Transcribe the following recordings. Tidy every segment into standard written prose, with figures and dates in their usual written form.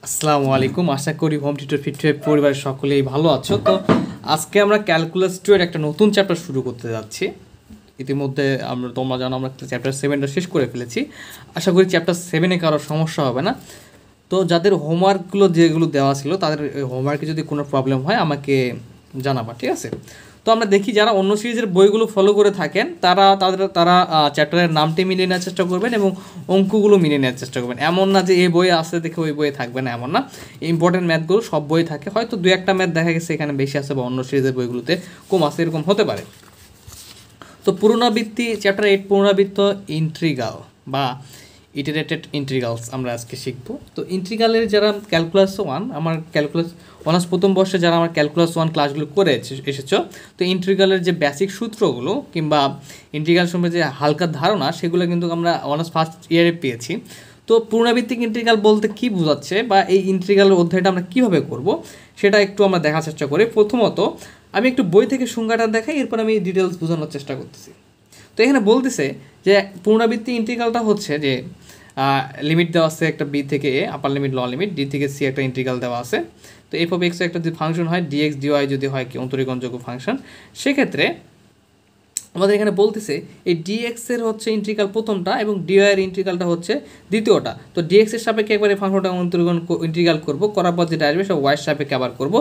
আসসালামু আলাইকুম। আশা করি হোম টিউটর ফিট পরিবারের সকলেই ভালো আছো। তো আজকে আমরা ক্যালকুলাস 2 এর একটা নতুন চ্যাপ্টার শুরু করতে যাচ্ছি। ইতিমধ্যে তোমরা জানো আমরা চ্যাপ্টার 7টা শেষ করে ফেলেছি। আশা করি চ্যাপ্টার 7-এ কারো সমস্যা হবে না। তো যাদের হোমওয়ার্কগুলো যেগুলো দেওয়া ছিল তাদের হোমওয়ার্কে যদি কোনো প্রবলেম হয় আমাকে জানাবা, ঠিক আছে? তো আমরা দেখি যারা অন্য সিরিজের বইগুলো ফলো করে থাকেন তারা চ্যাপ্টারের নামটি মিলিয়ে নেওয়ার চেষ্টা করবেন এবং অঙ্কগুলো মিলিয়ে নেওয়ার চেষ্টা করবেন। এমন না যে এই বইয়ে আসে দেখে ওই বইয়ে থাকবে না, এমন না। ইম্পর্টেন্ট ম্যাথগুলো সব বইয়ে থাকে, হয়তো দু একটা ম্যাথ দেখা গেছে এখানে বেশি আসে বা অন্য সিরিজের বইগুলোতে কম আসে, এরকম হতে পারে। তো পুনরাবৃত্তি চ্যাপ্টার 8 পুনরাবৃত্ত ইন্ট্রিগাল বা ইটারেটেড ইন্ট্রিগালস আমরা আজকে শিখবো। তো ইন্ট্রিগালের যারা ক্যালকুলাস 1 আমার ক্যালকুলাস অনার্স প্রথম বর্ষে যারা আমার ক্যালকুলাস 1 ক্লাসগুলো করে এসেছো, তো ইন্ট্রিগালের যে বেসিক সূত্রগুলো কিংবা ইন্ট্রিগাল সম্পর্কে যে হালকা ধারণা সেগুলো কিন্তু আমরা অনার্স ফার্স্ট ইয়ারে পেয়েছি। তো পুনরাবৃত্তিক ইন্ট্রিগাল বলতে কী বোঝাচ্ছে বা এই ইন্ট্রিগালের অধ্যায়টা আমরা কীভাবে করব সেটা একটু আমরা দেখার চেষ্টা করি। প্রথমত আমি একটু বই থেকে সংজ্ঞাটা দেখাই, এরপর আমি ডিটেলস বোঝানোর চেষ্টা করতেছি। তো এখানে বলতেছে যে পুনরাবৃত্তি ইন্টিগ্রালটা হচ্ছে যে লিমিট দেওয়া আছে একটা বি থেকে A, upper limit lower limit, D থেকে সি একটা ইন্টিগ্রাল দেওয়া আছে। তো এফ অফ এক্স একটা যদি ফাংশন হয়, ডিএক্স ডিওয়াই যদি হয় কি অন্তরীকরণযোগ্য ফাংশন, সেক্ষেত্রে আমাদের এখানে বলতেছে এই ডিএক্সের হচ্ছে ইন্টিগ্রাল প্রথমটা এবং ডিওয়াইয়ের ইন্টিগ্রালটা হচ্ছে দ্বিতীয়টা। তো ডিএক্সের সাপেক্ষে একবার এই ফাংশনটা ইন্টিগ্রাল করবো, করার পর যেটা আসবে সেটা ওয়াইয়ের সাপেক্ষে আবার করবো।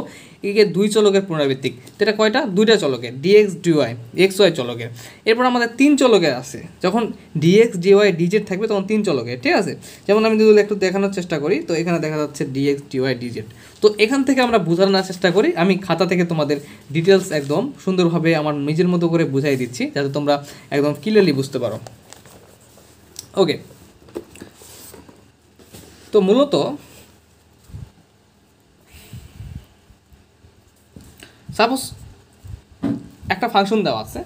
একে দুই চলকের পুনরাবৃত্তিক, তো এটা কয়টা? দুইটা চলকের, ডিএক্স ডিওয়াই, এক্স ওয়াই চলকের। এরপর আমাদের তিন চলকের আছে, যখন ডিএক্স ডিওয়াই ডিজেড থাকবে তখন তিন চলকের, ঠিক আছে? যেমন আমি যদি একটু দেখানোর চেষ্টা করি, তো এখানে দেখা যাচ্ছে ডিএক্স ডিওয়াই ডিজেড। তো এখান থেকে আমরা বোঝানোর চেষ্টা করি, আমি খাতা থেকে তোমাদের ডিটেলস একদম সুন্দরভাবে আমার নিজের মতো করে বুঝাই দিচ্ছি যাতে তোমরা একদম ক্লিয়ারলি বুঝতে পারো। ওকে, তো মূলত সাপোজ একটা ফাংশন দেওয়া আছে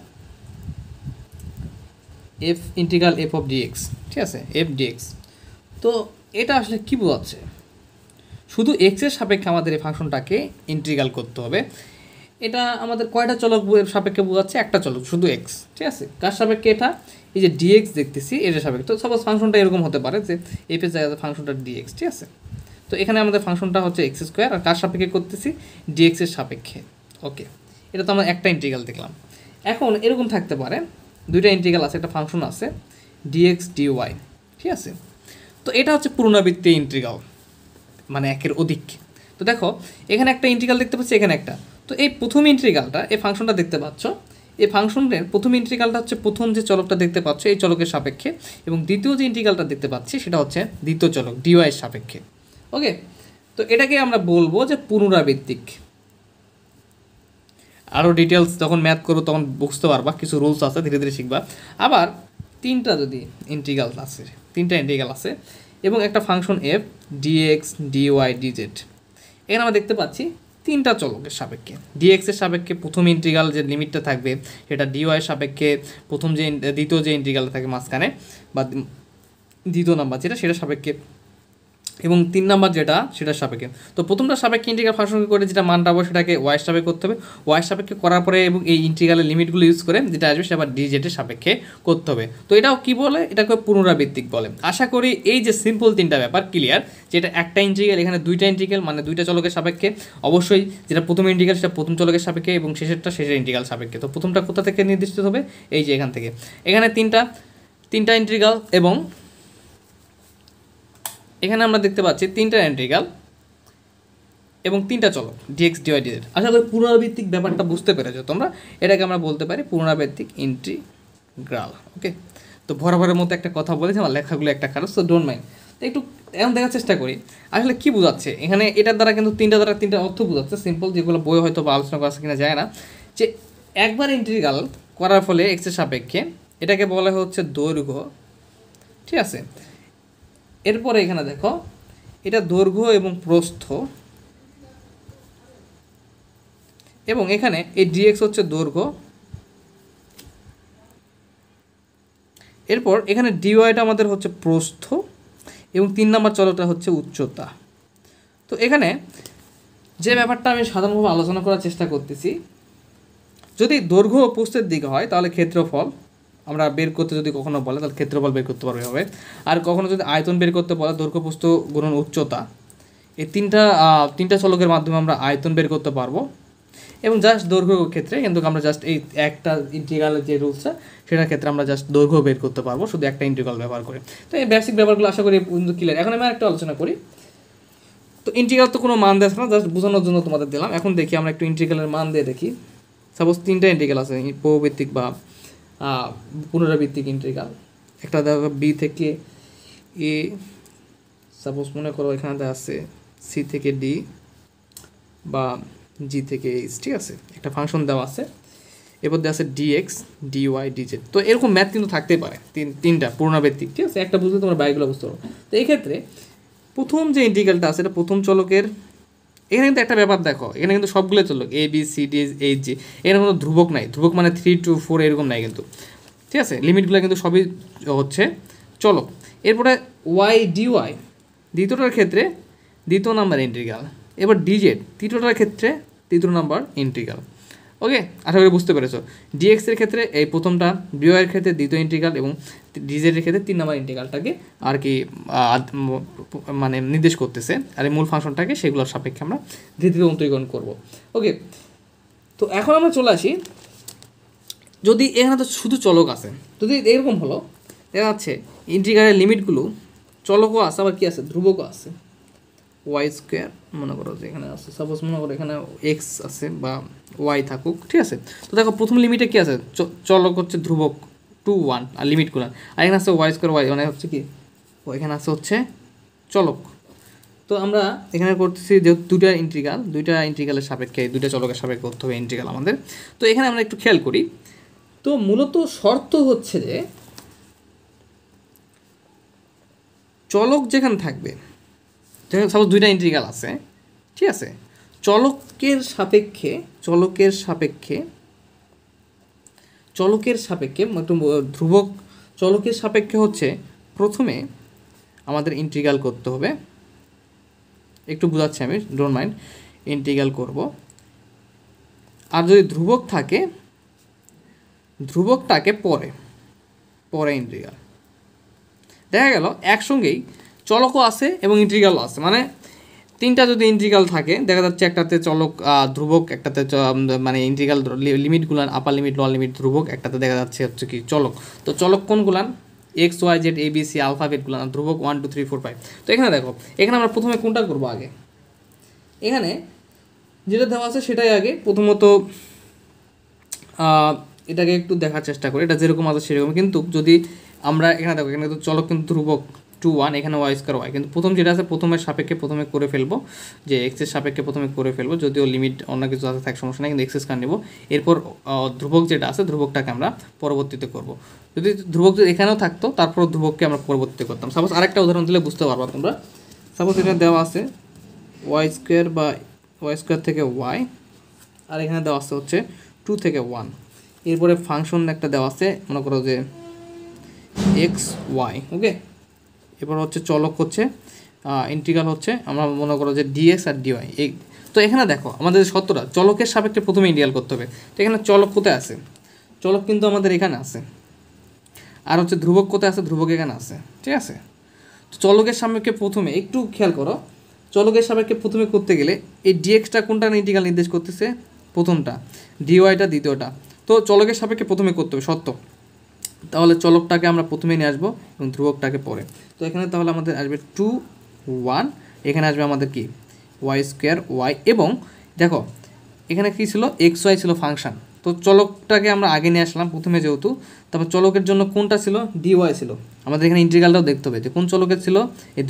f integral f of dx, ঠিক আছে? F dx. তো এটা আসলে কী বোঝাচ্ছে? শুধু এক্সের সাপেক্ষে আমাদের এই ফাংশনটাকে ইন্টিগ্রাল করতে হবে। এটা আমাদের কয়টা চলক সাপেক্ষে বোঝাচ্ছে? একটা চলক, শুধু এক্স, ঠিক আছে? কার সাপেক্ষে? এটা এই যে ডিএক্স দেখতেছি এটা সাপেক্ষে। তো সাপোজ ফাংশনটা এরকম হতে পারে যে এফ এর জায়গাতে ফাংশনটা ডিএক্স, ঠিক আছে? তো এখানে আমাদের ফাংশনটা হচ্ছে এক্স স্কোয়ার, আর কার সাপেক্ষে করতেছি? ডিএক্স এর সাপেক্ষে। ওকে, এটা তো আমরা একটা ইন্টিগ্রাল দেখলাম। এখন এরকম থাকতে পারে দুইটা ইন্টিগ্রাল আছে, একটা ফাংশন আছে ডিএক্স ডিওয়াই, ঠিক আছে? তো এটা হচ্ছে পুনরাবৃত্তি ইন্টিগ্রাল, মানে একের অধিক। তো দেখো এখানে একটা ইন্টিগ্রাল দেখতে পাচ্ছি, এখানে একটা। তো এই প্রথম ইন্টিগ্রালটা, এই ফাংশনটা দেখতে পাচ্ছ, এই ফাংশনের প্রথম ইন্টিগ্রালটা হচ্ছে প্রথম যে চলকটা দেখতে পাচ্ছ এই চলকের সাপেক্ষে, এবং দ্বিতীয় যে ইন্টিগ্রালটা দেখতে পাচ্ছি সেটা হচ্ছে দ্বিতীয় চলক ডিওয়াই এর সাপেক্ষে। ওকে, তো এটাকে আমরা বলবো যে পুনরাবৃত্তিক। আরও ডিটেলস যখন ম্যাথ করবো তখন বুঝতে পারবা, কিছু রুলস আছে, ধীরে ধীরে শিখবা। আবার তিনটা ইন্টিগ্রাল আছে এবং একটা function f dx dy dz, এখানে আমরা দেখতে পাচ্ছি তিনটা চলকের সাপেক্ষে। ডিএক্সের সাপেক্ষে প্রথম ইন্টিগ্রাল যে লিমিটটা থাকবে সেটা ডিওয়াই সাপেক্ষে দ্বিতীয় যে ইন্টিগ্রালটা থাকে মাঝখানে বা দ্বিতীয় নাম্বার যেটা সেটা সাপেক্ষে, এবং তিন নাম্বার যেটা সেটার সাপেক্ষে। তো প্রথমটা সাপেক্ষে ইন্টিগ্রাল ফাংশন করে যেটা মানটা হবে সেটাকে ওয়াইয়ের সাপেক্ষে করতে হবে, ওয়াইয়ের সাপেক্ষে করার পরে এবং এই ইন্টিগ্রালের লিমিটগুলো ইউজ করে যেটা আসবে সেটা আবার ডিজেটের সাপেক্ষে করতে হবে। তো এটাও কী বলে? এটাকে পুনরাবৃত্তিক বলে। আশা করি এই যে সিম্পল তিনটা ব্যাপার ক্লিয়ার, যেটা একটা ইন্টিগ্রাল, এখানে দুইটা ইন্টিগ্রাল মানে দুইটা চলকের সাপেক্ষে, অবশ্যই যেটা প্রথম ইন্টিগ্রাল সেটা প্রথম চলকের সাপেক্ষে এবং শেষের ইন্টিগ্রাল সাপেক্ষে। তো প্রথমটা কোথা থেকে নির্দিষ্ট হবে? এই যে এখান থেকে। এখানে তিনটা ইন্টিগ্রাল এবং এখানে আমরা দেখতে পাচ্ছি তিনটা ইন্টিগ্রাল এবং তিনটা চলক ডিএক্স ডিওয়াই ডিজেড। আশা করি পুনরাবৃত্তিক ব্যাপারটা বুঝতে পেরেছো তোমরা। এটাকে আমরা বলতে পারি পুনরাবৃত্তিক ইন্টিগ্রাল। ওকে, তো ভরাভরের মতো একটা কথা বলেছি, আমার লেখাগুলো একটা খারাপ, সো ডোন্ট মাইন্ড। তো একটু এখন দেখার চেষ্টা করি আসলে কী বোঝাচ্ছে এখানে। এটার দ্বারা কিন্তু তিনটা অর্থ বোঝাচ্ছে, সিম্পল, যেগুলো বই হয়তো বা আলোচনা করা কিনা যায় না। যে একবার ইন্টিগ্রাল করার ফলে এক্সের সাপেক্ষে, এটাকে বলা হচ্ছে দৈর্ঘ্য, ঠিক আছে? এরপরে এখানে দেখো এটা দৈর্ঘ্য এবং প্রস্থ, এবং এখানে এই ডিএক্স হচ্ছে দৈর্ঘ্য, এরপর এখানে ডিওয়াইটা আমাদের হচ্ছে প্রস্থ, এবং তিন নম্বর চলকটা হচ্ছে উচ্চতা। তো এখানে যে ব্যাপারটা আমি সাধারণভাবে আলোচনা করার চেষ্টা করতেছি, যদি দৈর্ঘ্য ও প্রস্থের দিকে হয় তাহলে ক্ষেত্রফল আমরা বের করতে যদি কখনো বলে তাহলে ক্ষেত্রফল বের করতে পারবে হবে। আর কখনো যদি আয়তন বের করতে বলে দৈর্ঘ্য প্রস্থ গুণন উচ্চতা, এই তিনটা চলকের মাধ্যমে আমরা আয়তন বের করতে পারবো। এবং জাস্ট দৈর্ঘ্য ক্ষেত্রে কিন্তু আমরা জাস্ট এই একটা ইন্টিগ্রালের যে রুলসটা সেটার ক্ষেত্রে আমরা জাস্ট দৈর্ঘ্য বের করতে পারবো শুধু একটা ইন্টিগ্রাল ব্যবহার করে। তো এই বেসিক ব্যাপারগুলো আশা করি ক্লিয়ার। এখন আমি একটা আলোচনা করি। তো ইন্টিগ্রাল তো কোনো মান দেয় না, জাস্ট বোঝানোর জন্য তোমাদের দিলাম। এখন দেখি আমরা একটু ইন্টিগ্রালের মান দিয়ে দেখি। সাপোজ তিনটা ইন্টিগ্রাল আছে, বহুভিত্তিক বা পুনরাবৃত্তিক ইন্টিগ্রাল। একটা দেখো বি থেকে এ, সাপোজ মনে করো এখানে আছে সি থেকে ডি বা জি থেকে এইচ, ঠিক আছে। একটা ফাংশন দেওয়া আছে, এরপর দেওয়া আছে ডিএক্স ডিওয়াই ডিজেড। তো এরকম ম্যাথ কিন্তু থাকতেই পারে, তিনটা পুনরাবৃত্তিক, ঠিক আছে। একটা বুঝলে তোমরা বাইকগুলো বুঝতে পারো। তো এই ক্ষেত্রে প্রথম যে ইন্টিগ্রালটা আছে এটা প্রথম চলকের, এখানে কিন্তু একটা ব্যাপার দেখো, এখানে কিন্তু সবগুলো চলক A B C D H G, এখানে কোনো ধ্রুবক নাই। ধ্রুবক মানে 3 2 4 এরকম নাই কিন্তু, ঠিক আছে। লিমিটগুলো কিন্তু সবই হচ্ছে চলক। এরপরে ওয়াই ডিওয়াই দ্বিতীয়টার ক্ষেত্রে দ্বিতীয় নাম্বার ইন্টিগ্রাল। এবার ডিজেড তৃতীয়টার ক্ষেত্রে তৃতীয় নাম্বার ইন্টিগ্রাল। ওকে, আশা করি বুঝতে পেরেছো। ডিএক্সের ক্ষেত্রে এই প্রথমটা, ডিওয়াইয়ের ক্ষেত্রে দ্বিতীয় ইন্টিগ্রাল এবং ডিজেডের ক্ষেত্রে 3 নাম্বার ইন্টিগ্রালটাকে আর কি মানে নির্দেশ করতেছে। আর এই মূল ফাংশনটাকে সেগুলোর সাপেক্ষে আমরা ধীরে ধীরে অন্তরীকরণ করবো। ওকে, তো এখন আমরা চলে আসি, যদি এখানে তো শুধু চলক আছে, যদি এরকম হলো দেখা যাচ্ছে ইন্টিগ্রালের লিমিটগুলো চলকও আছে, আবার কী আছে, ধ্রুবকও আছে। ওয়াই স্কোয়ার মনে করো যে এখানে আছে, সাপোজ মনে করো এখানে এক্স আছে বা ওয়াই থাকুক, ঠিক আছে। তো দেখো প্রথম লিমিটে কী আছে, চলক হচ্ছে ধ্রুবক 2 1 আর লিমিটগুলো, আর এখানে আছে ওয়াই স্কোয়ার ওয়াই, মানে হচ্ছে কি এখানে আছে হচ্ছে চলক। তো আমরা এখানে করতেছি যে দুইটা ইন্টিগ্রালের সাপেক্ষে, দুইটা চলকের সাপেক্ষে করতে হবে ইন্টিগ্রাল আমাদের। তো এখানে আমরা একটু খেয়াল করি। তো মূলত শর্ত হচ্ছে যে চলক যেখানে থাকবে, সাপোজ দুইটা ইন্টিগ্রাল আছে, ঠিক আছে, চলকের সাপেক্ষে একটু ধ্রুবক চলকের সাপেক্ষে হচ্ছে প্রথমে আমাদের ইন্টিগ্রাল করতে হবে। একটু বোঝাচ্ছি আমি, ডোন্ট মাইন্ড। ইন্টিগ্রাল করব, আর যদি ধ্রুবক থাকে ধ্রুবকটাকে পরে ইন্টিগ্রাল। দেখা গেল একসঙ্গেই চলকও আছে এবং ইন্টিগ্রালও আছে, মানে তিনটা যদি ইন্টিগ্রাল থাকে দেখা যাচ্ছে একটাতে চলক ধ্রুবক, একটাতে মানে ইন্টিগ্রাল লিমিটগুলান আপার লিমিট লোয়ার লিমিট ধ্রুবক, একটাতে দেখা যাচ্ছে হচ্ছে কি চলক। তো চলক কোনগুলান, X Y Z A B C আলফাবেটগুলান, ধ্রুবক 1 2 3 4 5। তো এখানে দেখো, এখানে আমরা প্রথমে কোনটা করবো আগে, এখানে যেটা দেওয়া আছে সেটাই আগে। প্রথমত এটাকে একটু দেখার চেষ্টা করি, এটা যেরকম আছে সেরকম। কিন্তু যদি আমরা এখানে দেখো, এখানে কিন্তু চলক কিন্তু ধ্রুবক 2 1, এখানে ওয়াই স্কোয়ার ওয়াই, কিন্তু প্রথম যেটা আছে প্রথমের সাপেক্ষে প্রথমে করে ফেলবো, যে এক্সের সাপেক্ষে প্রথমে করে ফেলবো, যদিও লিমিট অন্য কিছু আছে থাক সমস্যা নেই, কিন্তু এক্সেস কার নেবো। এরপর ধ্রুবক যেটা আছে ধ্রুবকটাকে আমরা পরবর্তীতে করব। যদি ধ্রুবক যদি এখানেও থাকতো তারপর ধ্রুবককে আমরা পরবর্তীতে করতাম। সাপোজ আরেকটা উদাহরণ দিলে বুঝতে পারবা তোমরা। সাপোজ এটা দেওয়া আছে ওয়াই স্কোয়ার বা ওয়াই স্কোয়ার থেকে ওয়াই, আর এখানে দেওয়া আছে হচ্ছে 2 থেকে 1। এরপরে ফাংশন একটা দেওয়া আছে মনে করো যে এক্স ওয়াই, ওকে। এরপর হচ্ছে চলক হচ্ছে ইন্টিগ্রাল হচ্ছে আমরা মনে করো যে ডিএক্স আর ডিওয়াই। এই তো এখানে দেখো আমাদের শর্তটা চলকের সাপেক্ষে প্রথমে ইন্টিগ্রাল করতে হবে। তো এখানে চলক কোথায় আছে, চলক কিন্তু আমাদের এখানে আছে, আর হচ্ছে ধ্রুবক কোথায় আছে, ধ্রুবক এখানে আছে, ঠিক আছে। তো চলকের সাপেক্ষে প্রথমে একটু খেয়াল করো, চলকের সাপেক্ষে প্রথমে করতে গেলে এই ডিএক্সটা কোনটা ইন্টিগ্রাল নির্দেশ করতেছে, প্রথমটা, ডিওয়াইটা দ্বিতীয়টা। তো চলকের সাপেক্ষে প্রথমে করতে হবে সত্য, তাহলে চলকটাকে আমরা প্রথমে নিয়ে আসবো এবং ধ্রুবকটাকে পরে। তো এখানে তাহলে আমাদের আসবে 2 1, এখানে আসবে আমাদের কি ওয়াই স্কোয়ার ওয়াই, এবং দেখো এখানে কী ছিল, এক্স ওয়াই ছিল ফাংশন। তো চলকটাকে আমরা আগে নিয়ে আসলাম প্রথমে যেহেতু, তারপর চলকের জন্য কোনটা ছিল, ডিওয়াই ছিল। আমাদের এখানে ইন্টিগ্রালটাও দেখতে হবে যে কোন চলকের ছিল, এই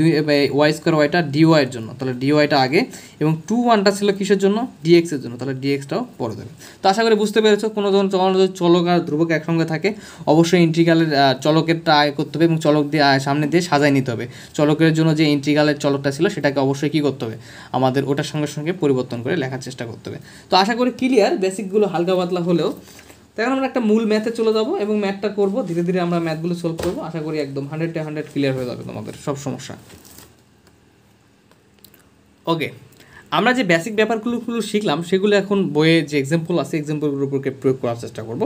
ওয়াই স্কোয়ার ওয়াইটা ডিওয়াইয়ের জন্য, তাহলে ডিওয়াইটা আগে, এবং 2 1টা ছিল কিসের জন্য, ডিএক্সের জন্য, তাহলে ডিএক্সটাও পরে দেবে। তো আশা করি বুঝতে পেরেছো, কোনো ধরনের যদি চলক আর ধ্রুবক একসঙ্গে থাকে অবশ্যই ইন্টিগ্রালের চলকেরটা আগে করতে হবে এবং চলক দিয়ে সামনে দিয়ে সাজায় নিতে হবে। চলকের জন্য যে ইন্টিগ্রালের চলকটা ছিল সেটাকে অবশ্যই কী করতে হবে, আমাদের ওটার সঙ্গে সঙ্গে পরিবর্তন করে লেখার চেষ্টা করতে হবে। তো আশা করি ক্লিয়ার, বেসিকগুলো হালকা পাতলা হলেও। তখন আমরা একটা মূল ম্যাথে চলে যাবো এবং ম্যাথটা করবো, ধীরে ধীরে আমরা ম্যাথগুলো সলভ করবো। আশা করি একদম 100 ক্লিয়ার হয়ে যাবে তোমাদের সব সমস্যা। ওকে, আমরা যে বেসিক ব্যাপারগুলো শিখলাম সেগুলো এখন বইয়ে যে এক্সাম্পল আছে এক্সাম্পলগুলোর উপর প্রয়োগ করার চেষ্টা করব।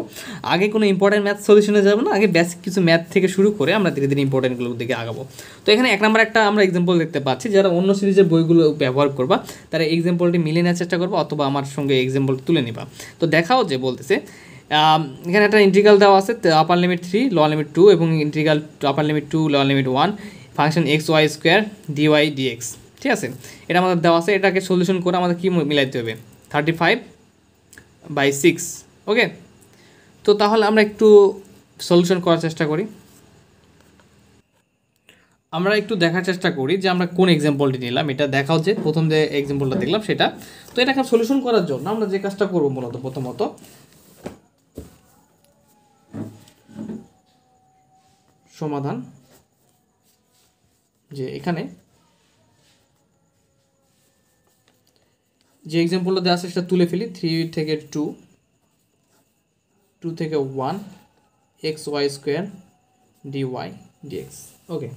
আগে কোনো ইম্পর্টেন্ট ম্যাথ সলিউশনে যাবো না, আগে বেসিক কিছু ম্যাথ থেকে শুরু করে আমরা ধীরে ধীরে ইম্পর্টেন্টগুলোর দিকে আগাবো। তো এখানে 1 নম্বর একটা আমরা এক্সাম্পল দেখতে পাচ্ছি, যারা অন্য সিরিজের বইগুলো ব্যবহার করবা তারা এক্সাম্পলটি মিলে নেওয়ার চেষ্টা করবা অথবা আমার সঙ্গে এক্সাম্পল তুলে নিবা। তো দেখাও যে বলতেছে এখানে একটা ইন্টিগ্রাল দেওয়া আছে আপার লিমিট 3 লোয়ার লিমিট 2 এবং integral upper limit 2 lower limit 1 function x Y square dy dx. ঠিক আছে, এটা আমাদের দেওয়া আছে, এটাকে সলিউশন করে আমাদের কী মিলাইতে হবে 35/6। ওকে, তো তাহলে আমরা একটু সলিউশন করার চেষ্টা করি। আমরা একটু দেখার চেষ্টা করি যে আমরা কোন এক্সাম্পলটি নিলাম, এটা দেখাও যে প্রথম যে এক্সাম্পলটা দেখলাম সেটা। তো এটাকে সলিউশন করার জন্য আমরা যে কাজটা করবো মূলত প্রথমত সমাধান, যে এখানে যে এক্সাম্পলটা দেওয়া আছে সেটা তুলে ফেলি। 3 থেকে 2, 2 থেকে 1 X Y square dy dx. Okay,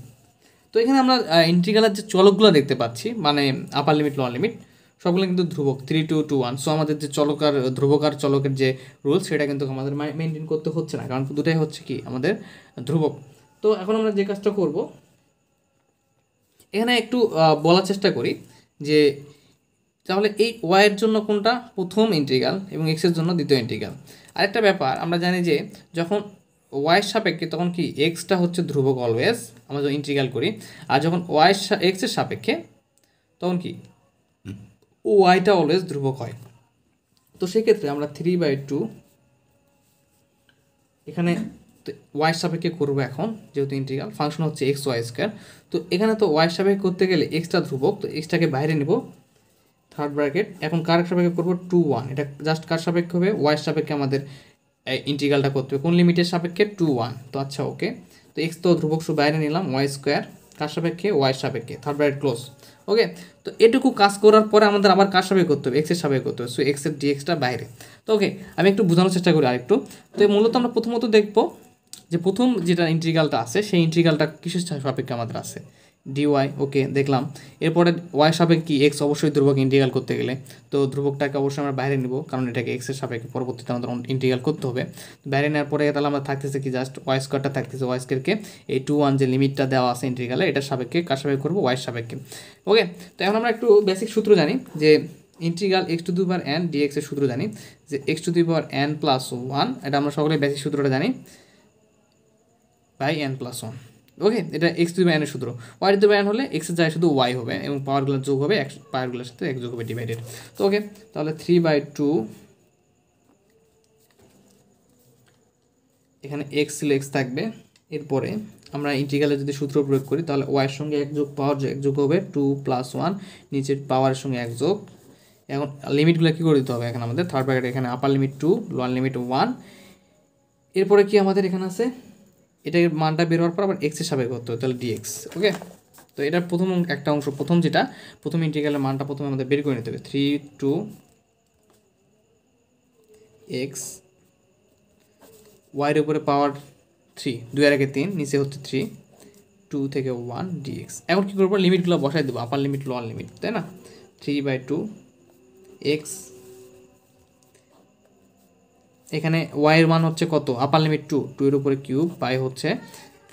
তো এখানে আমরা ইন্টিগ্রালের যে চলকগুলো দেখতে পাচ্ছি, মানে আপার লিমিট লোয়ার লিমিট সবগুলো কিন্তু ধ্রুবক 3 2 2 1। সো আমাদের যে চলকার ধ্রুবক আর চলকের যে রুলস সেটা কিন্তু আমাদের মেনটেন করতে হচ্ছে না, কারণ দুটাই হচ্ছে কি আমাদের ধ্রুবক। তো এখন আমরা যে কাজটা করব এখানে একটু বলার চেষ্টা করি যে তাহলে এই ওয়াইয়ের জন্য কোনটা প্রথম ইন্টিগ্রাল এবং এক্সের জন্য দ্বিতীয় ইন্টিগ্রাল। আরেকটা ব্যাপার আমরা জানি যে যখন ওয়াইয়ের সাপেক্ষে তখন কি এক্সটা হচ্ছে ধ্রুবক অলওয়েজ, আমরা যখন ইন্টিগ্রাল করি, আর যখন এক্সের সাপেক্ষে তখন কি ওয়াইটা অলওয়েজ ধ্রুবক হয়। তো সেক্ষেত্রে আমরা 3/2 এখানে ওয়াইয়ের সাপেক্ষে করবো এখন, যেহেতু ইন্টিগ্রাল ফাংশন হচ্ছে এক্স ওয়াই স্কোয়ার। তো এখানে তো ওয়াইয়ের সাপেক্ষে করতে গেলে এক্সটা ধ্রুবক, তো এক্সটাকে বাইরে নেব থার্ড ব্র্যাকেট। এখন কার সাপেক্ষে করবো 2 1, এটা জাস্ট কার সাপেক্ষে হবে ওয়াইয়ের সাপেক্ষে আমাদের ইন্টিগ্রালটা করতে হবে, কোন লিমিটের সাপেক্ষে 2 1। তো আচ্ছা ওকে, তো এক্স তো ধ্রুবক শুধু বাইরে নিলাম, ওয়াই স্কোয়ার কার সাপেক্ষে ওয়াইয়ের সাপেক্ষে থার্ড ব্র্যাকেট ক্লোজ। ওকে, তো এটুকু কাজ করার পরে আমাদের আবার কার সাপেক্ষে করতে হবে এক্সের সাপেক্ষে করতে হবে, সো এক্সের ডিএক্সটা বাইরে। তো ওকে, আমি একটু বোঝানোর চেষ্টা করি আরেকটু। তো মূলত আমরা প্রথমত দেখব যে প্রথম যেটা ইন্টিগ্রালটা আছে সেই ইন্টিগ্রালটা কিসের সাপেক্ষে আমাদের আছে ডিওয়াই। ওকে, দেখলাম। এরপরে ওয়াই সাপেক্ষে কি এক্স অবশ্যই ধ্রুবক ইন্টিগ্রাল করতে গেলে, তো ধ্রুবকটাকে অবশ্যই আমরা বাইরে নিব, কারণ এটাকে এক্সের সাপেক্ষে পরবর্তীতে আমাদের ইন্টিগ্রাল করতে হবে। বাইরে নেওয়ার পরে তাহলে আমরা থাকতেছে কি জাস্ট ওয়াই স্কোয়ারটা থাকতেছে, ওয়াই স্কোয়ারকে এই 2 1 যে লিমিটটা দেওয়া আছে ইন্টিগ্রালে এটার সাপেক্ষে কার সাপেক্ষে করবো ওয়াই সাপেক্ষে। ওকে, তো এখন আমরা একটু বেসিক সূত্র জানি যে ইন্টিগ্রাল x⁴n dx এর সূত্র জানি যে x⁴n + 1, এটা আমরা সকলে বেসিক সূত্রটা জানি বাই n+1। ওকে, এটা x⁴n এর সূত্র। y⁴n হলে x এর জায়গায় শুধু y হবে এবং পাওয়ারগুলো যোগ হবে, পাওয়ারগুলোর সাথে এক যোগ হবে ডিভাইডেড। তো ওকে, তাহলে 3/2 এখানে x ছিল x থাকবে। এরপরে আমরা ইন্টিগ্রালে যদি সূত্র প্রয়োগ করি তাহলে y এর সঙ্গে এক যোগ পাওয়ার এক যোগ হবে 2 + 1, নিচের পাওয়ারের সঙ্গে এক যোগ। এখন লিমিটগুলো কী করে দিতে হবে, এখানে আমাদের থার্ড ব্র্যাকেট এখানে আপার লিমিট 2 লোয়ার লিমিট 1। এরপরে কি আমাদের এখানে আছে এটার মানটা বের হওয়ার পর আবার এক্সের সাপেক্ষে করতে হবে, তাহলে ডিএক্স। ওকে, তো এটার প্রথম একটা অংশ প্রথম ইন্টিগ্রালের মানটা প্রথমে আমাদের বের করে নিতে হবে 3 2 x ওয়াইয়ের উপরে পাওয়ার 3, 2 এর আগে 3 নিচে হচ্ছে 3 2 থেকে 1 dx। এখন কী করবো লিমিটগুলো বসাই দেবো, আপার লিমিট লোয়ার লিমিট, তাই না। 3/2 x এখানে ওয়াইয়ের মান হচ্ছে কত আপার লিমিট 2, 2 এর উপরে কিউব বাই হচ্ছে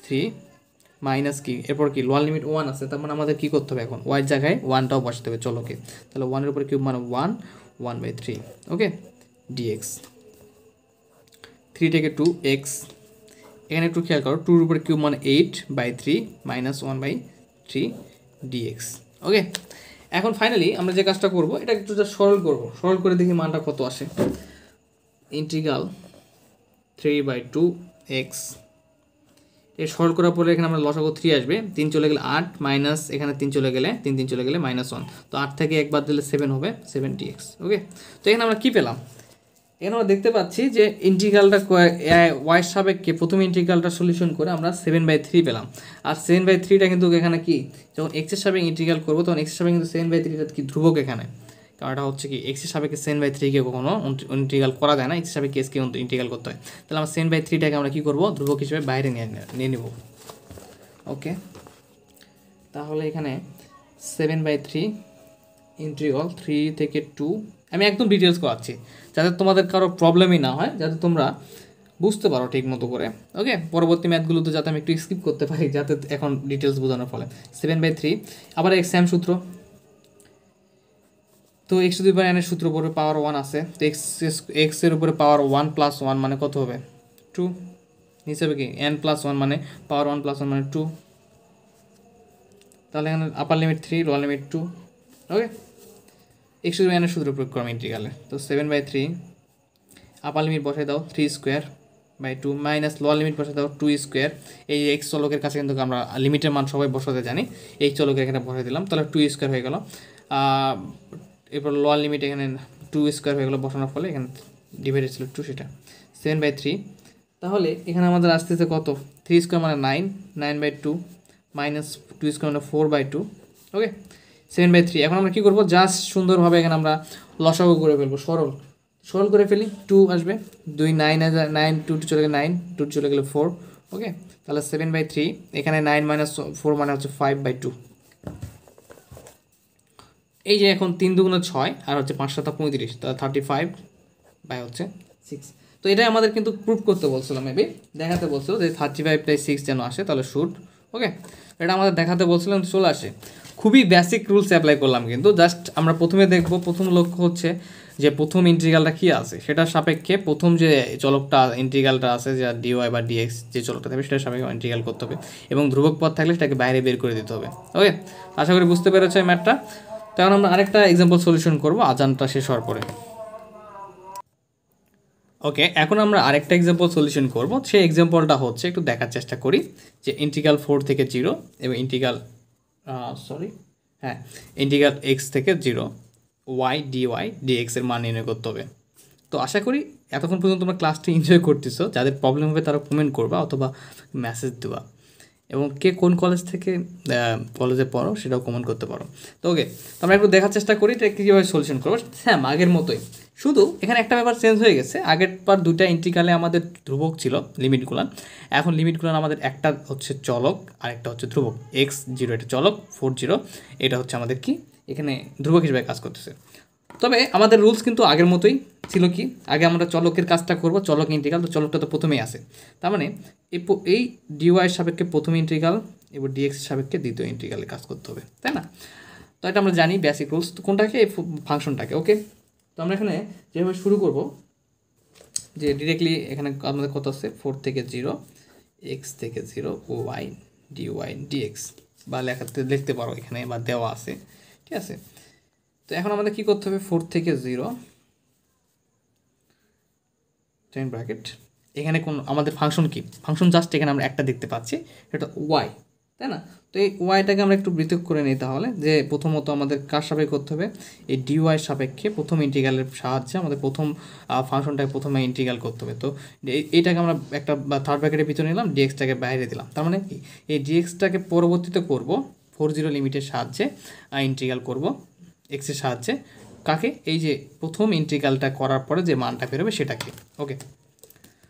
3 মাইনাস কি এরপর কি লোয়ার লিমিট 1 আছে, তার মানে আমাদের কী করতে হবে এখন ওয়াইয়ের জায়গায় 1টাও বসাতে হবে। চলো ওকে, তাহলে 1 এর উপরে কিউব মানে 1/3। ওকে, dx 3 থেকে 2 x এখানে একটু খেয়াল করো 2 এর উপরে কিউব মানে 8/3 মাইনাস 1/3 dx। ওকে, এখন ফাইনালি আমরা যে কাজটা করবো এটা একটু সরল করে দেখি মানটা কত আসে। ইন্টিগ্রাল 3/2 x এর সরল করার পরে এখানে আমরা লসাগু 3 আসবে, 3 চলে গেলে 8 মাইনাস এখানে 3 চলে গেলে 3 চলে গেলে -1, তো 8 থেকে 1 বাদ দিলে 7 হবে 7 dx। ওকে, তো এখানে আমরা কী পেলাম, এখানে আমরা দেখতে পাচ্ছি যে ইন্টিগ্রালটা ওয়াই সাপেক্ষে প্রথম ইন্টিগ্রালটা সলিউশন করে আমরা 7/3 পেলাম। আর 7/3টা কিন্তু এখানে কি যখন এক্সের সাপেক্ষে ইন্টিগ্রাল করবো তখন এক্সের সাপেক্ষে কিন্তু 7/3টা কি ধ্রুবক এখানে, কারণ এটা হচ্ছে কি এক্সের সাপেক্ষে 7/3কে কখনো ইন্টিগ্রাল করা যায় না, এক্সের সাপেক্ষে এসকে ইন্টিগ্রাল করতে হয়। তাহলে আমরা 7/3টাকে আমরা কী করবো ধ্রুবক হিসেবে বাইরে নিয়ে নেব। ওকে, তাহলে এখানে 7/3 ইন্টিগ্রাল 3 থেকে 2, আমি একদম ডিটেলস করাচ্ছি যাতে তোমাদের কারো প্রবলেমই না হয়, যাতে তোমরা বুঝতে পারো ঠিক মতো করে। ওকে, পরবর্তী ম্যাথগুলোতে যাতে আমি একটু স্কিপ করতে পারি, যাতে এখন ডিটেলস বোঝানোর ফলে 7/3 আবার সেম সূত্র। তো x two the power n এর সূত্র উপরে পাওয়ার 1 আছে, তো এক্স এর উপরে পাওয়ার 1 + 1 মানে কত হবে 2, হিসাবে কি n + 1 মানে পাওয়ার 1 + 1 মানে 2, তাহলে এখানে আপার limit 3 lower limit 2। Okay, x to the N এর সূত্র প্রয়োগ করো ইন্টিগ্রালে, তো 7/3 আপার লিমিট বসাই দাও 3²/2 মাইনাস লোয়ার লিমিট বসাই দাও 2²। এই এক্স চলকের কাছে কিন্তু আমরা লিমিটের মান সবাই বসাতে জানি, এই চলকের এখানে বসাই দিলাম, তাহলে 2² হয়ে গেল। এরপর লোয়ার লিমিট এখানে 2² হয়ে গেলো বসানোর ফলে, এখানে ডিভাইডেড ছিল 2, সেটা 7/3। তাহলে এখানে আমাদের আসতেছে কত, 3² মানে 9, 9/2 মাইনাস 2² মানে 4/2। ওকে, 7/3। এখন আমরা কী করবো, জাস্ট সুন্দরভাবে এখানে আমরা লসাগু করে ফেলবো, সরল করে ফেলি। 2 আসবে, 2 9 9, 2 চলে গেলে 9, 2 চলে গেলে 4। ওকে, তাহলে 7/3 এখানে 9 - 4 মানে হচ্ছে 5/2। এই যে এখন 3 × 2 = 6 আর হচ্ছে 5 × 7 = 35, তাহলে 35/6। তো এটাই আমাদের কিন্তু প্রুভ করতে বলছিল, মেবি দেখাতে বলছিল যে 35/6 যেন আসে, তাহলে শুট। ওকে, এটা আমাদের দেখাতে বলছিলাম, চলে আসে। খুবই বেসিক রুলস অ্যাপ্লাই করলাম কিন্তু, জাস্ট আমরা প্রথমে দেখব, প্রথম লক্ষ্য হচ্ছে যে প্রথম ইন্টিগ্রালটা কী আছে সেটার সাপেক্ষে প্রথম যে চলকটা ইন্টিগ্রালটা আছে, যা ডিওয়াই বা ডিএক্স যে চলকটা থাকবে সেটার সাপেক্ষে ইন্টিগ্রাল করতে হবে, এবং ধ্রুবক পদ থাকলে সেটাকে বাইরে বের করে দিতে হবে। ওকে, আশা করি বুঝতে পেরেছো এই ম্যাথটা। তখন আমরা আরেকটা এক্সাম্পল সলিউশন করব আজানটা শেষ হওয়ার পরে। ওকে, এখন আমরা আরেকটা এক্সাম্পল সলিউশন করব। সেই এক্সাম্পলটা হচ্ছে, একটু দেখার চেষ্টা করি যে ইন্টিগ্রাল 4 থেকে 0 এবং ইন্টিগ্রাল ইন্টিগ্রাল x থেকে 0 y dy dx এর মান নির্ণয় করতে হবে। তো আশা করি এতক্ষণ পর্যন্ত তোমরা ক্লাসটি এনজয় করতেছো, যাদের প্রবলেম হবে তারা কমেন্ট করবা অথবা মেসেজ দেওয়া, এবং কে কোন কলেজ থেকে কলেজে পড়ো সেটাও কমেন্ট করতে পারো। তো ওকে, তো আমরা একটু দেখার চেষ্টা করি এটা কীভাবে সলিউশন করবো। হ্যাঁ, আগের মতোই, শুধু এখানে একটা ব্যাপার চেঞ্জ হয়ে গেছে। আগের বার দুইটা ইন্টিগ্রালে আমাদের ধ্রুবক ছিল লিমিটগুলান, এখন লিমিটগুলান আমাদের একটা হচ্ছে চলক আর একটা হচ্ছে ধ্রুবক। x0 এটা চলক, 40 এটা হচ্ছে আমাদের কি এখানে ধ্রুবক হিসেবে কাজ করতেছে। তবে আমাদের রুলস কিন্তু আগের মতোই ছিল। কি, আগে আমরা চলকের কাজটা করব, চলক ইন্টিগ্রাল, তো চলকটা তো প্রথমেই আসে, তার মানে এই ডিওয়াইয়ের সাপেক্ষে প্রথম ইন্টিগ্রাল এবং ডিএক্স এর সাপেক্ষে দ্বিতীয় ইন্টিগ্রালে কাজ করতে হবে, তাই না? তো এটা আমরা জানি বেসিক রুলস। তো কোনটাকে, এই ফাংশনটাকে। ওকে, তো আমরা এখানে যেভাবে শুরু করব, যে ডিরেক্টলি এখানে আমাদের কত আছে 4 থেকে 0 x থেকে 0 y dy dx, বা লিখতে পারো এখানে, বা দেওয়া আছে, ঠিক আছে। তো এখন আমাদের কী করতে হবে, 4 থেকে 0 টেন ব্র্যাকেট, এখানে কোন আমাদের ফাংশন কি, ফাংশন জাস্ট এখানে আমরা একটা দেখতে পাচ্ছি, এটা ওয়াই, তাই না? তো এই ওয়াইটাকে আমরা একটু পৃথক করে নিই তাহলে, যে প্রথমত আমাদের কার সাপেক্ষে করতে হবে, এই ডিওয়াই সাপেক্ষে প্রথম ইন্টিগ্রালের সাহায্যে আমাদের প্রথম ফাংশনটাকে প্রথমে ইন্টিগ্রাল করতে হবে। তো এইটাকে আমরা একটা থার্ড ব্র্যাকেটের ভিতরে নিলাম, ডিএক্সটাকে বাইরে দিলাম, তার মানে কি এই ডিএক্সটাকে পরবর্তীতে করব 40 লিমিটের সাহায্যে ইন্টিগ্রাল করব এক্সের সাহায্যে, কাকে, এই যে প্রথম ইন্টিগ্রালটা করার পরে যে মানটা বেরোবে সেটাকে। ওকে,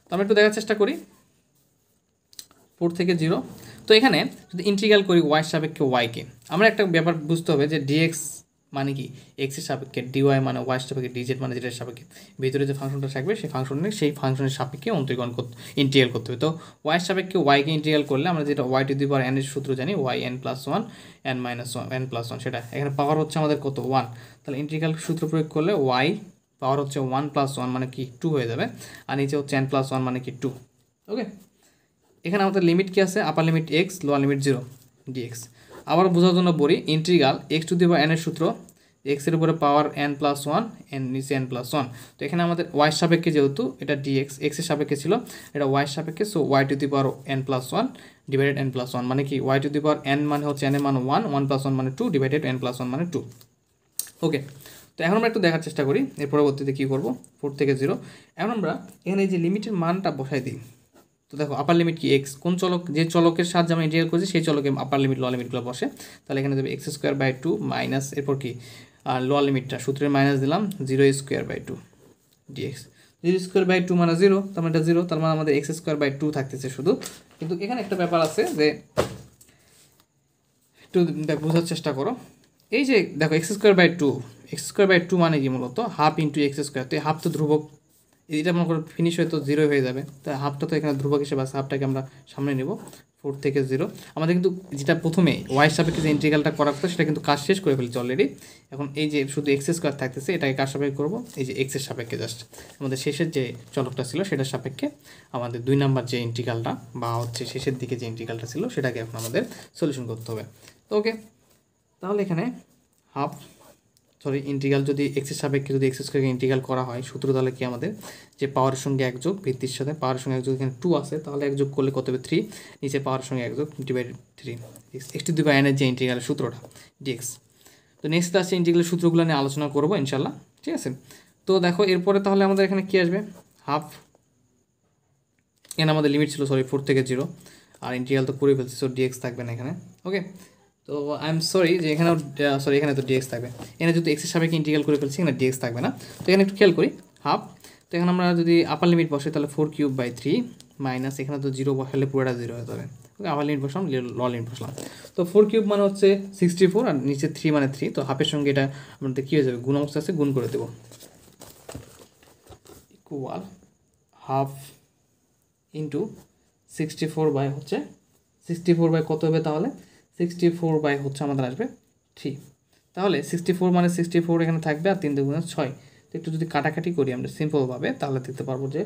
তো আমরা একটু দেখার চেষ্টা করি 4 থেকে 0। তো এখানে যদি ইন্টিগ্রাল করি ওয়াই সাপেক্ষে ওয়াইকে, আমরা একটা ব্যাপার বুঝতে হবে যে ডিএক্স মানে কি এক্সের সাপেক্ষে, ডিওয়াই মানে ওয়াই সাপেক্ষে, ডিজেড মানে যেটার সাপেক্ষে, ভিতরে যে ফাংশনটা থাকবে সেই ফাংশনের সাপেক্ষে ইন্টিগ্রাল করতে হবে। তো ওয়াইয়ের সাপেক্ষে ওয়াইকে ইন্টিগ্রাল করলে আমরা যেটা y to the power n এর সূত্র জানি, ওয়াই n+1 n+1 সেটা এখানে পাওয়ার হচ্ছে আমাদের কত 1, তাহলে ইন্টিগ্রাল সূত্র প্রয়োগ করলে ওয়াই পাওয়ার হচ্ছে 1+1 মানে কি 2 হয়ে যাবে, আর নিচে হচ্ছে n+1 মানে কি 2। ওকে, এখানে আমাদের লিমিট কি আছে, আপার limit x lower limit 0 dx। আবার বোঝার জন্য বলি, integral x two the power n এর সূত্র, x এর উপরে পাওয়ার n+1 n নিচে n+1। তো এখানে আমাদের y সাপেক্ষে যেহেতু এটা dx x এর সাপেক্ষে ছিল, এটা y সাপেক্ষে, so y two the power n+1 divided n+1 মানে কি y two the power n মানে হচ্ছে n এর মান 1, 1+1 মানে 2 ডিভাইডেড n+1 মানে 2। ওকে, তো এখন আমরা একটু দেখার চেষ্টা করি এর পরবর্তীতে কী করব, 4 থেকে 0। এখন আমরা এখানে এই যে লিমিটের মানটা বসাই দিই। তো দেখো আপার লিমিট কি এক্স, কোন চলক, যে চলকের সাহায্যে আমরা ইন্টিগ্রেট করছি সেই চলকে আপার লিমিট লোয়ার লিমিটগুলো বসে, তাহলে এখানে দেবে x²/2 মাইনাস এরপর কি লোয়ার লিমিটটা সূত্রের মাইনাস দিলাম 0²/2 dx। 0²/2 মানে 0, তার মানে এটা 0, তার মানে আমাদের x²/2 থাকতেছে শুধু। কিন্তু এখানে একটা ব্যাপার আছে যে একটু বোঝার চেষ্টা করো, এই যে দেখো x² / 2 মানে কি মূলত হাফ ইন্টু x², তো হাফ তো ধ্রুবক, এটা মনে করো ফিনিশ হয়ে তো 0 হয়ে যাবে, তো হাফটা তো এখানে ধ্রুবক হিসেবে আছে, হাফটাকে আমরা সামনে নেব 4 থেকে 0। আমাদের কিন্তু যেটা প্রথমে ওয়াইয়ের সাপেক্ষে যে ইন্টিগ্রালটা করা কথা সেটা কিন্তু কাজ শেষ করে ফেলছি অলরেডি। এখন এই যে শুধু x² থাকতেছে, এটাকে কার সাপেক্ষে করবো, এই যে এক্সের সাপেক্ষে জাস্ট আমাদের শেষের যে চলকটা ছিল সেটার সাপেক্ষে আমাদের 2 নাম্বার যে ইন্টিগ্রালটা বা হচ্ছে শেষের দিকে যে ইন্টিগ্রালটা ছিল সেটাকে এখন আমাদের সলিউশন করতে হবে। তো ওকে, তাহলে এখানে ইন্টিগ্রাল যদি এক্সের সাপেক্ষে যদি x² ইন্টিগ্রাল করা হয় সূত্র, তাহলে কি আমাদের যে পাওয়ারের সঙ্গে এক যোগ, ভিত্তির সাথে পাওয়ারের সঙ্গে এক যোগ, এখানে 2 আছে তাহলে এক যোগ করলে কত হবে 3, নিচে পাওয়ারের সঙ্গে এক যোগ /3 x⁴ যে ইন্টিগ্রালের সূত্রটা dx। তো নেক্সট ক্লাসে ইন্টিগ্রালের সূত্রগুলো নিয়ে আলোচনা করবো ইনশাল্লাহ, ঠিক আছে। তো দেখো এরপরে তাহলে আমাদের এখানে কি আসবে, হাফ, এখানে আমাদের লিমিট ছিল 4 থেকে 0, আর ইন্টিগ্রাল তো করে ফেলছি, সো dx থাকবে না এখানে। ওকে, তো আই এম সরি যে এখানেও এখানে তো dx থাকবে, এখানে যদি এক্সের সাপেক্ষে ইন্টিগ্রাল করে ফেলছি, এখানে dx থাকবে না। তো এখানে একটু খেয়াল করি, হাফ, তো এখানে আমরা যদি আপার লিমিট বসে তাহলে 4³ / 3 মাইনাস এখানে তো 0 বসালে পুরোটা 0 হয়ে যাবে। ওকে, আপার লিমিট বসলাম, ল লিমিট বসলাম, তো 4³ মানে হচ্ছে 64 আর নিচে 3 মানে 3, তো হাফের সঙ্গে এটা আমাদের কী হয়ে যাবে, গুণ অবস্থা আছে, গুণ করে দেবো, ইকুয়াল হাফ ইন্টু 64 হচ্ছে 64 কত হবে, তাহলে 64 হচ্ছে আমাদের আসবে 3। তাহলে 64 মানে 64 এখানে থাকবে, আর 3 × 6, তো একটু যদি কাটাকাটি করি আমরা সিম্পলভাবে তাহলে দেখতে পারবো যে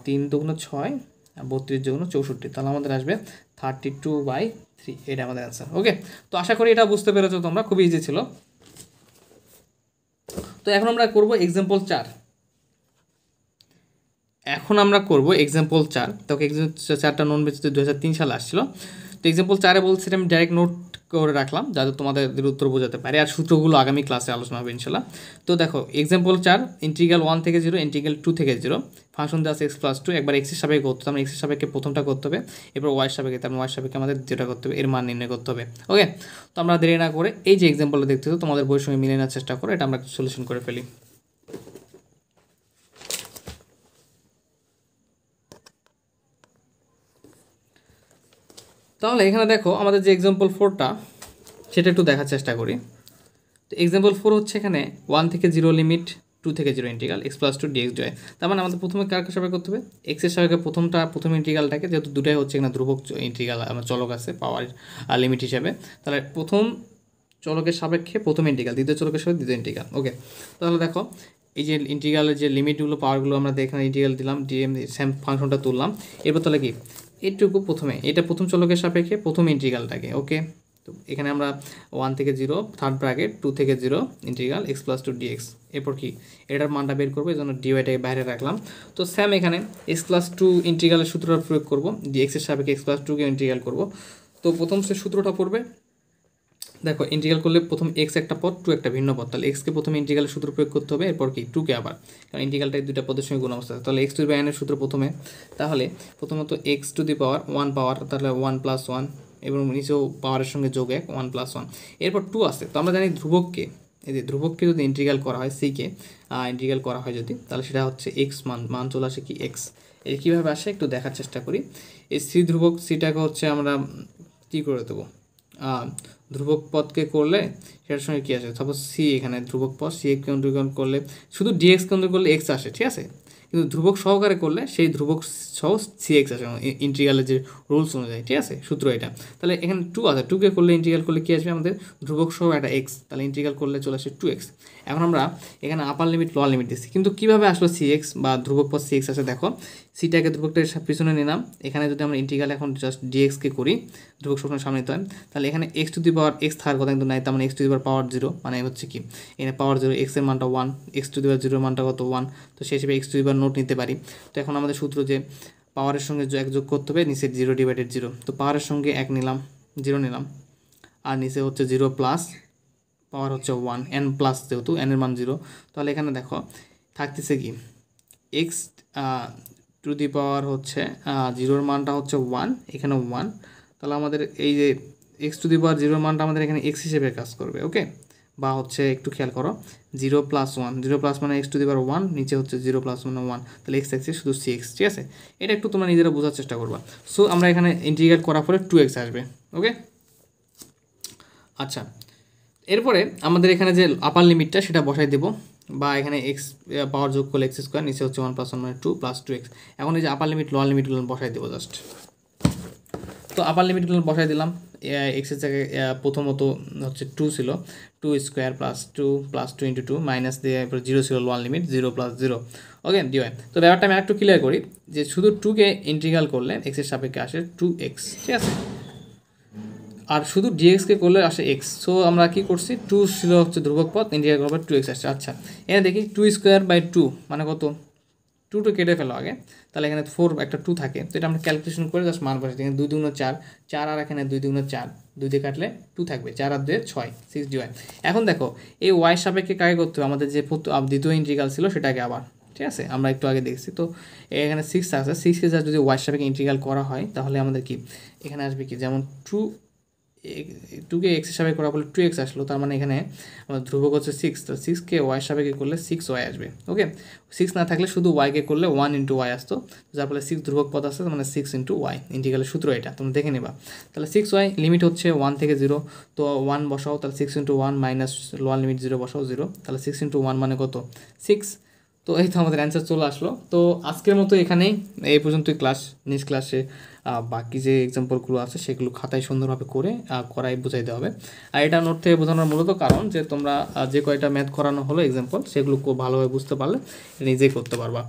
3 × 6 আর 32 × 64, তাহলে আমাদের আসবে 32/3, এটা আমাদের অ্যান্সার। ওকে, তো আশা করি এটা বুঝতে পেরেছো তোমরা, খুবই ইজি ছিল। তো এখন আমরা করব এক্সাম্পল 4। এখন আমরা করব এক্সাম্পল 4। তো এক্সাম্পল 4টা নন বেসিসে 2003 সালে আসছিল। তো এক্সাম্পল 4-এ বলছি আমি ডাইরেক্ট নোট করে রাখলাম যাতে তোমাদের উত্তর বোঝাতে পারে, আর সূত্রগুলো আগামী ক্লাসে আলোচনা হবে ইনশাল্লাহ। তো দেখো এক্সাম্পল 4, ইন্টিগ্রাল 1 থেকে 0, ইন্টিগ্রাল 2 থেকে 0, ফাংশন দেওয়া আছে x+2, একবার এক্সের সাপেক্ষে করতে হবে, এক্সের সাপেক্ষে প্রথমটা করতে হবে, এরপর ওয়াইয়ের সাপেক্ষে, তারপর ওয়াইয়ের সাপেক্ষে আমাদের যেটা করতে হবে এর মান নির্ণয় করতে হবে। ওকে, তো আমরা দেরি না করে এই যে এক্সাম্পলটা দেখতে তো তোমাদের বইয়ের সঙ্গে মিলে নেওয়ার চেষ্টা করো, এটা আমরা সলিউশন করে ফেলি। তাহলে এখানে দেখো আমাদের যে এক্সাম্পল 4টা সেটা একটু দেখার চেষ্টা করি। তো এক্সাম্পল 4 হচ্ছে এখানে 1 থেকে 0 লিমিট, 2 থেকে 0 ইন্টিগ্রাল x+2 dx dy। তার মানে আমাদের প্রথমে কার সাপেক্ষে করতে হবে, এক্সের সাপেক্ষে প্রথম ইন্টিগ্রালটাকে, যেহেতু দুটাই হচ্ছে এখানে ধ্রুবক ইন্টিগ্রাল আমার চলক আছে পাওয়ার লিমিট হিসেবে, তাহলে প্রথম চলকের সাপেক্ষে প্রথম ইন্টিগ্রাল, দ্বিতীয় চলকের সাথে দ্বিতীয় ইন্টিগ্রাল। ওকে, তাহলে দেখো এই যে ইন্টিগ্রালের যে লিমিটগুলো পাওয়ারগুলো আমরা এখানে ইন্টিগ্রাল দিলাম, ডিএম সেম ফাংশনটা তুললাম, এরপর তাহলে কি এইটুকু প্রথমে এটা প্রথম চলকের সাপেক্ষে প্রথম ইন্টিগ্রালটাকে। ওকে, তো এখানে আমরা 1 থেকে 0 থার্ড ব্র্যাকেট 2 থেকে 0 ইন্টিগ্রাল x+2 dx, এরপর কি এটার মানটা বের করবো, এই জন্য ডিওয়াইটাকে বাইরে রাখলাম। তো স্যাম এখানে x+2 ইন্টিগ্রালের সূত্রটা প্রয়োগ করবো, ডিএক্সের সাপেক্ষে x+2কে ইন্টিগ্রাল করবো। তো প্রথম সে সূত্রটা পড়বে, দেখো ইন্টিগ্রাল করলে প্রথম x একটা পদ, 2 একটা ভিন্ন পদ, তাহলে x কে প্রথমে ইন্টিগ্রালের সূত্র প্রয়োগ করতে হবে, এরপর কি 2 কে আবার, কারণ ইন্টিগ্রালটা দুইটা পদের সঙ্গে গুণ অবস্থা, তাহলে x⁴n এর সূত্র প্রথমে, তাহলে প্রথমত x⁴1 পাওয়ার, তাহলে 1 + 1, এবং নিচেও পাওয়ারের সঙ্গে যোগ 1 1 + 1, এরপর 2 আছে। তো আমরা জানি ধ্রুবককে, এই যে ধ্রুবককে যদি ইন্টিগ্রাল করা হয় সিকে ইন্টিগ্রাল করা হয় যদি, তাহলে সেটা হচ্ছে x মান চলে আসে কি x। এর কীভাবে আসে একটু দেখার চেষ্টা করি। এই সি ধ্রুবক সিটাকে হচ্ছে আমরা কী করে দেবো, ধ্রুবক পদকে করলে সেটার সঙ্গে কী আসে, সাপোজ সি, এখানে ধ্রুবক পদ সি কেন্দ্রীকরণ করলে শুধু ডিএক্স কেন্দ্র করলে এক্স আসে, ঠিক আছে, কিন্তু ধ্রুবক সহকারে করলে সেই ধ্রুবক সহ সিএক্স আসে ইন্টিগ্রালের যে রুলস অনুযায়ী, ঠিক আছে, সূত্র এটা। তাহলে এখানে 2 আছে, 2কে করলে ইন্টিগ্রাল করলে কী আসবে আমাদের ধ্রুবক সহ একটা এক্স, তাহলে ইন্টিগ্রাল করলে চলে আসে 2x। এখন আমরা এখানে আপার লিমিট লোয়ার লিমিট দিচ্ছি, কিন্তু কীভাবে আসলো সিএক্স বা ধ্রুবক পদ সিএক্স আসে, দেখো সিটাকে ধ্রুবকটার পিছনে নিলাম, এখানে যদি আমরা ইন্টিগ্রাল এখন জাস্ট ডিএক্সকে করি, ধ্রুবক সবসময় সামনে নিতে হয়, তাহলে এখানে x⁴ থাকার কথা কিন্তু নাই, তার মানে x⁴0 মানে হচ্ছে কি এখানে পাওয়ার 0, x এর মানটা 1, x⁴ মানটা কত 1, তো সেই হিসেবে x⁴ নোট নিতে পারি। তো এখন আমাদের সূত্র যে পাওয়ারের সঙ্গে এক যোগ করতে হবে, নিচে 0/0, তো পাওয়ারের সঙ্গে 1 নিলাম, 0 নিলাম, আর নিচে হচ্ছে 0 প্লাস পাওয়ার হচ্ছে 1 n প্লাস, যেহেতু n এর মান 0, তাহলে এখানে দেখো থাকতেছে কি x⁴ হচ্ছে 0-এর মানটা হচ্ছে 1, এখানে 1, তাহলে আমাদের এই যে x⁴ মানটা আমাদের এখানে x হিসেবে কাজ করবে। ওকে, বা হচ্ছে একটু খেয়াল করো 0 + 1, 0 প্লাস মানে x⁴1, নিচে হচ্ছে 0 প্লাস মানে 1, তাহলে x অ্যাক্সিস শুধু cx, ঠিক আছে, এটা একটু তোমরা নিজেরা বোঝার চেষ্টা করবা। সো আমরা এখানে ইন্টিগ্রেট করার পরে 2x আসবে। ওকে, আচ্ছা এরপরে আমাদের এখানে যে আপার লিমিটটা সেটা বসাই দেবো, বা এখানে এক্স পাওয়ার যোগ করলে এক্স স্কোয়ার, নিচে হচ্ছে 1 + 1 মানে 2 + 2x। এখন এই যে আপার লিমিট লোয়ার লিমিটগুলো বসাই দেবো জাস্ট। তো আপার লিমিটগুলো বসাই দিলাম। এক্সের জায়গায় প্রথমত হচ্ছে 2 ছিল, 2² + 2 + 2 × 2 মাইনাস দিয়ে এরপর 0 ছিল লোয়ার লিমিট, 0 + 0। ওকে ডিওয়াই। তো ব্যাপারটা আমি একটু ক্লিয়ার করি যে শুধু 2কে ইন্টিগ্রাল করলে এক্সের সাপেক্ষে আসে 2x, ঠিক আছে, আর শুধু ডিএক্সকে করলে আসে এক্স। সো আমরা কি করছি, 2 ছিল হচ্ছে ধ্রুবক পদ, ইন্টিগ্রেট করার পর 2x আসছে। আচ্ছা এখানে দেখি 2² / 2 মানে কত, 2 কেটে ফেলো আগে, তাহলে এখানে 4 একটা 2 থাকে। তো এটা আমরা ক্যালকুলেশন করে জাস্ট মান বসে, এখানে 2 × 2 = 4, 4 আর এখানে 2 × 2 = 4, 2 দিয়ে কাটলে 2 থাকবে, 4 আর 2 = 6, 6 ডিওয়াই। এখন দেখো এই ওয়াই সাপেক্ষে কাকে করতে হবে, আমাদের যে দ্বিতীয় ইন্টিগ্রাল ছিল সেটাকে আবার, ঠিক আছে, আমরা একটু আগে দেখছি। তো এখানে 6 আছে, 6কে যদি ওয়াই সাপেক্ষে ইন্টিগ্রাল করা হয় তাহলে আমাদের কি এখানে আসবে কি, যেমন 2কে এক্সের সাপেক্ষে করা বলে 2x আসলো, তার মানে এখানে আমাদের ধ্রুবক হচ্ছে 6, তো 6কে ওয়াই সাপেক্ষে করলে 6y আসবে। ওকে 6 না থাকলে শুধু ওয়াইকে করলে 1 × y আসতো, যার ফলে 6 ধ্রুবক পদ আসছে, মানে 6 × y। ইন্টিগ্রালের সূত্র এটা তোমরা দেখে নেবা। তাহলে 6y লিমিট হচ্ছে 1 থেকে 0, তো 1 বসাও, তাহলে 6 × 1 মাইনাস লোয়ার লিমিট 0 বসাও 0, তাহলে 6 × 1 মানে কত 6। তো এই তো আমাদের অ্যান্সার চলে আসলো। তো আজকের মতো এখানেই, এই পর্যন্তই ক্লাস। নেক্সট ক্লাসে বাকি যে এক্সাম্পলগুলো আছে সেগুলো খাতায় সুন্দরভাবে করে করাই বুঝাইতে হবে। আর এটা নোট থেকে বোঝানোর মূলত কারণ যে তোমরা যে কয়টা ম্যাথ করানো হলো এক্সাম্পল, সেগুলো খুব ভালোভাবে বুঝতে পারলে নিজেই করতে পারবা।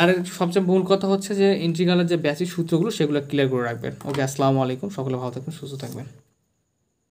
আর সবচেয়ে মূল কথা হচ্ছে যে ইন্টিগ্রালের যে বেসিক সূত্রগুলো সেগুলো ক্লিয়ার করে রাখবেন। ওকে, আসসালামু আলাইকুম, সকলে ভালো থাকবেন, সুস্থ থাকবেন।